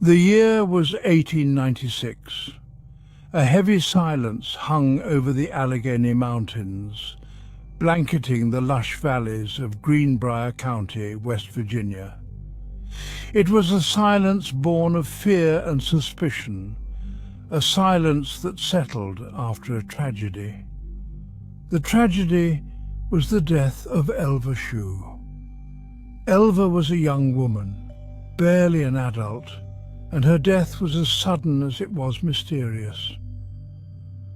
The year was 1896. A heavy silence hung over the Allegheny Mountains, blanketing the lush valleys of Greenbrier County, West Virginia. It was a silence born of fear and suspicion, a silence that settled after a tragedy. The tragedy was the death of Elva Shu. Elva was a young woman, barely an adult, and her death was as sudden as it was mysterious.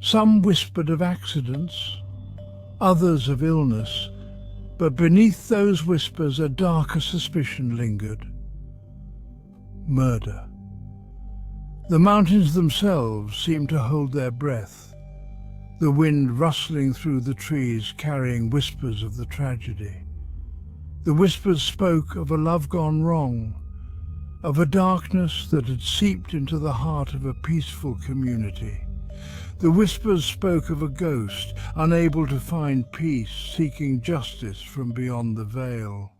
Some whispered of accidents, others of illness, but beneath those whispers a darker suspicion lingered. Murder. The mountains themselves seemed to hold their breath, the wind rustling through the trees carrying whispers of the tragedy. The whispers spoke of a love gone wrong, of a darkness that had seeped into the heart of a peaceful community. The whispers spoke of a ghost, unable to find peace, seeking justice from beyond the veil.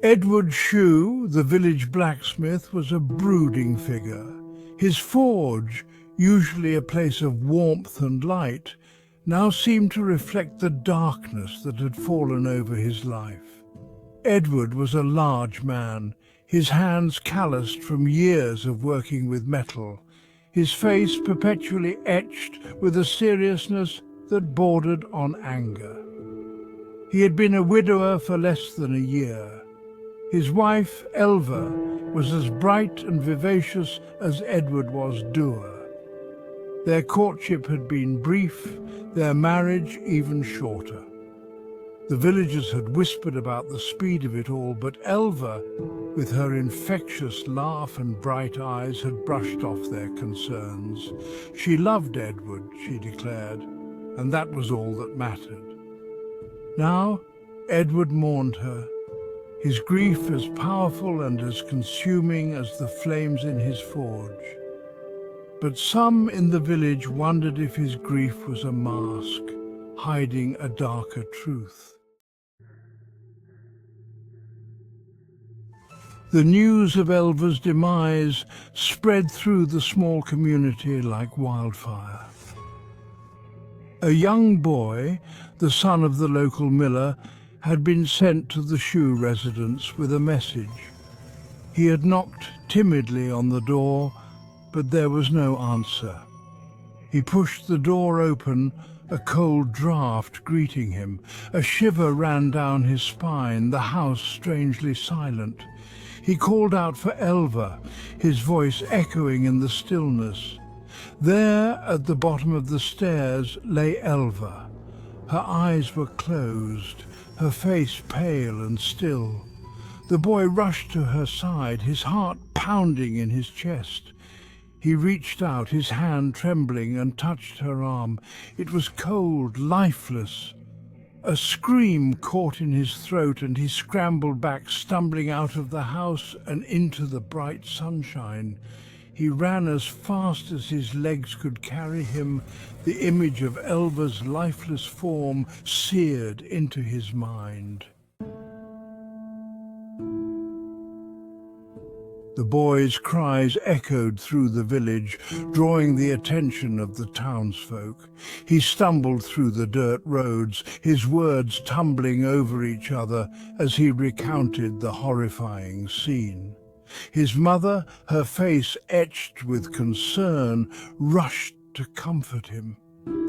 Edward Shu, the village blacksmith, was a brooding figure. His forge, usually a place of warmth and light, now seemed to reflect the darkness that had fallen over his life. Edward was a large man, his hands calloused from years of working with metal, his face perpetually etched with a seriousness that bordered on anger. He had been a widower for less than a year. His wife, Elva, was as bright and vivacious as Edward was dour. Their courtship had been brief, their marriage even shorter. The villagers had whispered about the speed of it all, but Elva, with her infectious laugh and bright eyes, had brushed off their concerns. She loved Edward, she declared, and that was all that mattered. Now, Edward mourned her, his grief as powerful and as consuming as the flames in his forge. But some in the village wondered if his grief was a mask, hiding a darker truth. The news of Elva's demise spread through the small community like wildfire. A young boy, the son of the local miller, had been sent to the Shu residence with a message. He had knocked timidly on the door, but there was no answer. He pushed the door open, a cold draught greeting him. A shiver ran down his spine, the house strangely silent. He called out for Elva, his voice echoing in the stillness. There, at the bottom of the stairs, lay Elva. Her eyes were closed, her face pale and still. The boy rushed to her side, his heart pounding in his chest. He reached out, his hand trembling, and touched her arm. It was cold, lifeless. A scream caught in his throat, and he scrambled back, stumbling out of the house and into the bright sunshine. He ran as fast as his legs could carry him, the image of Elva's lifeless form seared into his mind. The boy's cries echoed through the village, drawing the attention of the townsfolk. He stumbled through the dirt roads, his words tumbling over each other as he recounted the horrifying scene. His mother, her face etched with concern, rushed to comfort him.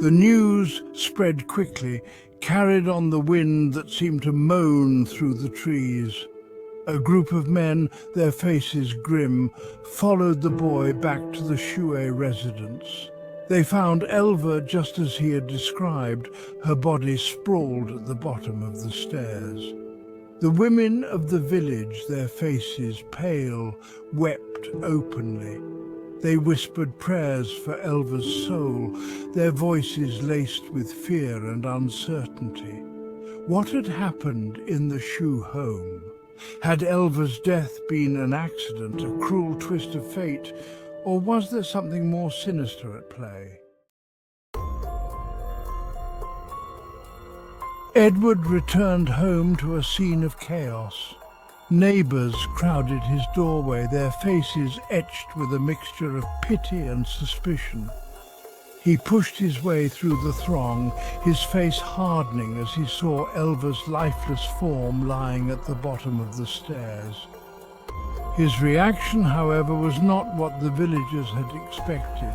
The news spread quickly, carried on the wind that seemed to moan through the trees. A group of men, their faces grim, followed the boy back to the Shu residence. They found Elva just as he had described, her body sprawled at the bottom of the stairs. The women of the village, their faces pale, wept openly. They whispered prayers for Elva's soul, their voices laced with fear and uncertainty. What had happened in the Shu home? Had Elva's death been an accident, a cruel twist of fate, or was there something more sinister at play? Edward returned home to a scene of chaos. Neighbours crowded his doorway, their faces etched with a mixture of pity and suspicion. He pushed his way through the throng, his face hardening as he saw Elva's lifeless form lying at the bottom of the stairs. His reaction, however, was not what the villagers had expected.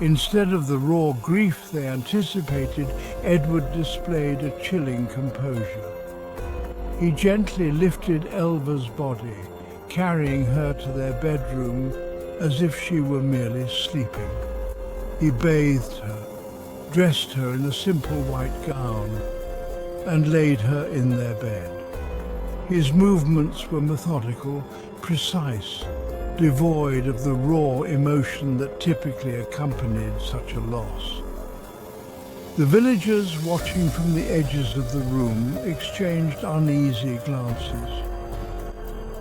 Instead of the raw grief they anticipated, Edward displayed a chilling composure. He gently lifted Elva's body, carrying her to their bedroom as if she were merely sleeping. He bathed her, dressed her in a simple white gown, and laid her in their bed. His movements were methodical, precise, devoid of the raw emotion that typically accompanied such a loss. The villagers, watching from the edges of the room, exchanged uneasy glances.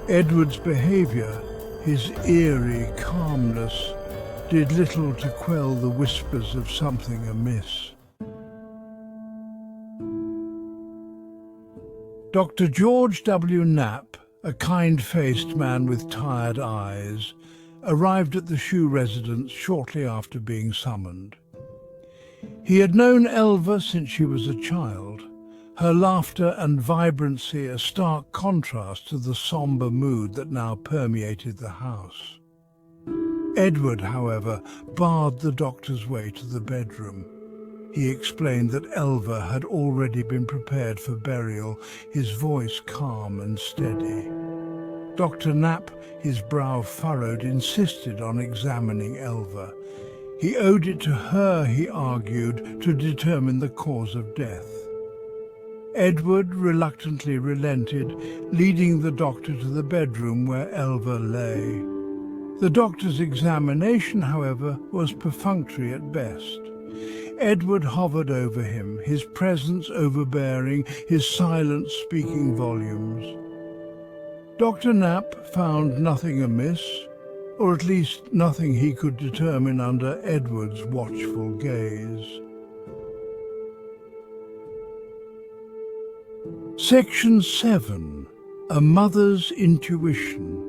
Edward's behavior, his eerie calmness, did little to quell the whispers of something amiss. Dr. George W. Knapp, a kind-faced man with tired eyes, arrived at the Shu residence shortly after being summoned. He had known Elva since she was a child, her laughter and vibrancy a stark contrast to the sombre mood that now permeated the house. Edward, however, barred the doctor's way to the bedroom. He explained that Elva had already been prepared for burial, his voice calm and steady. Dr. Knapp, his brow furrowed, insisted on examining Elva. He owed it to her, he argued, to determine the cause of death. Edward reluctantly relented, leading the doctor to the bedroom where Elva lay. The doctor's examination, however, was perfunctory at best. Edward hovered over him, his presence overbearing, his silence speaking volumes. Dr. Knapp found nothing amiss, or at least nothing he could determine under Edward's watchful gaze. Section 7. A Mother's Intuition.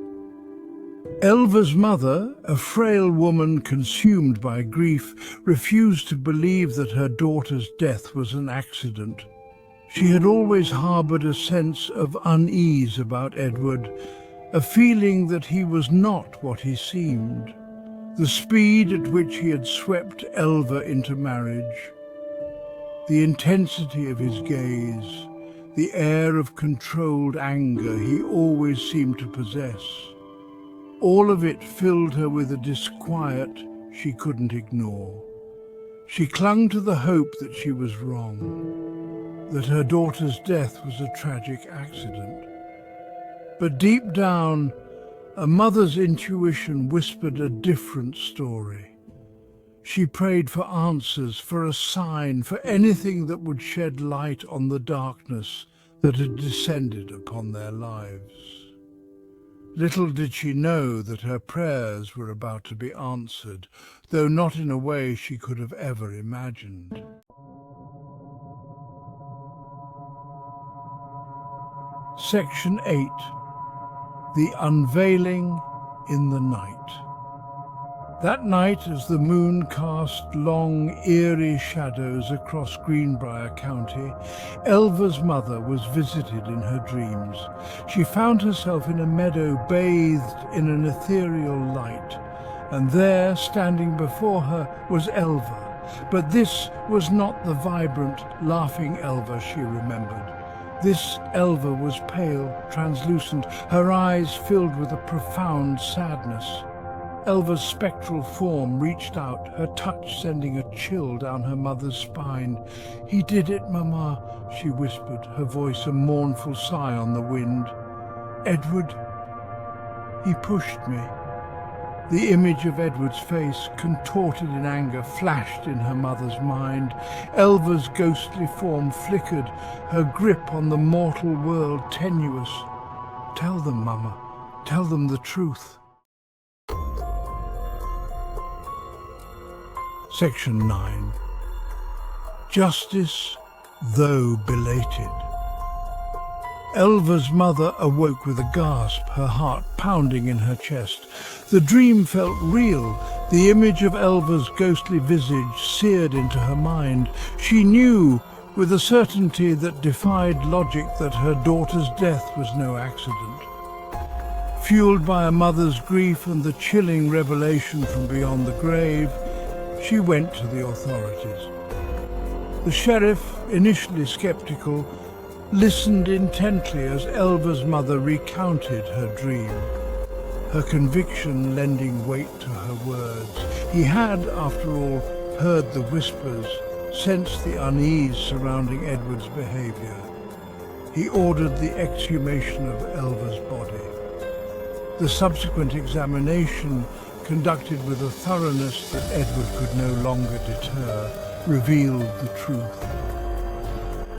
Elva's mother, a frail woman consumed by grief, refused to believe that her daughter's death was an accident. She had always harbored a sense of unease about Edward, a feeling that he was not what he seemed. The speed at which he had swept Elva into marriage, the intensity of his gaze, the air of controlled anger he always seemed to possess. All of it filled her with a disquiet she couldn't ignore. She clung to the hope that she was wrong, that her daughter's death was a tragic accident. But deep down, a mother's intuition whispered a different story. She prayed for answers, for a sign, for anything that would shed light on the darkness that had descended upon their lives. Little did she know that her prayers were about to be answered, though not in a way she could have ever imagined. Section 8. The Unveiling in the Night. That night, as the moon cast long, eerie shadows across Greenbrier County, Elva's mother was visited in her dreams. She found herself in a meadow bathed in an ethereal light, and there, standing before her, was Elva. But this was not the vibrant, laughing Elva she remembered. This Elva was pale, translucent, her eyes filled with a profound sadness. Elva's spectral form reached out, her touch sending a chill down her mother's spine. "He did it, Mama," she whispered, her voice a mournful sigh on the wind. "Edward, he pushed me." The image of Edward's face, contorted in anger, flashed in her mother's mind. Elva's ghostly form flickered, her grip on the mortal world tenuous. "Tell them, Mama, tell them the truth." Section 9. Justice, though belated. Elva's mother awoke with a gasp, her heart pounding in her chest. The dream felt real. The image of Elva's ghostly visage seared into her mind. She knew with a certainty that defied logic that her daughter's death was no accident. Fueled by a mother's grief and the chilling revelation from beyond the grave, she went to the authorities. The sheriff, initially skeptical, listened intently as Elva's mother recounted her dream, her conviction lending weight to her words. He had, after all, heard the whispers, sensed the unease surrounding Edward's behavior. He ordered the exhumation of Elva's body. The subsequent examination, conducted with a thoroughness that Edward could no longer deter, revealed the truth.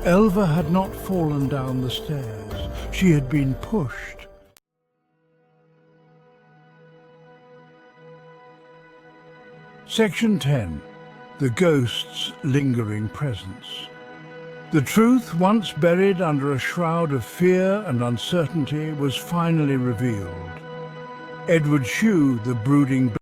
Elva had not fallen down the stairs. She had been pushed. Section 10. The Ghost's Lingering Presence. The truth, once buried under a shroud of fear and uncertainty, was finally revealed. Elva Shu, the brooding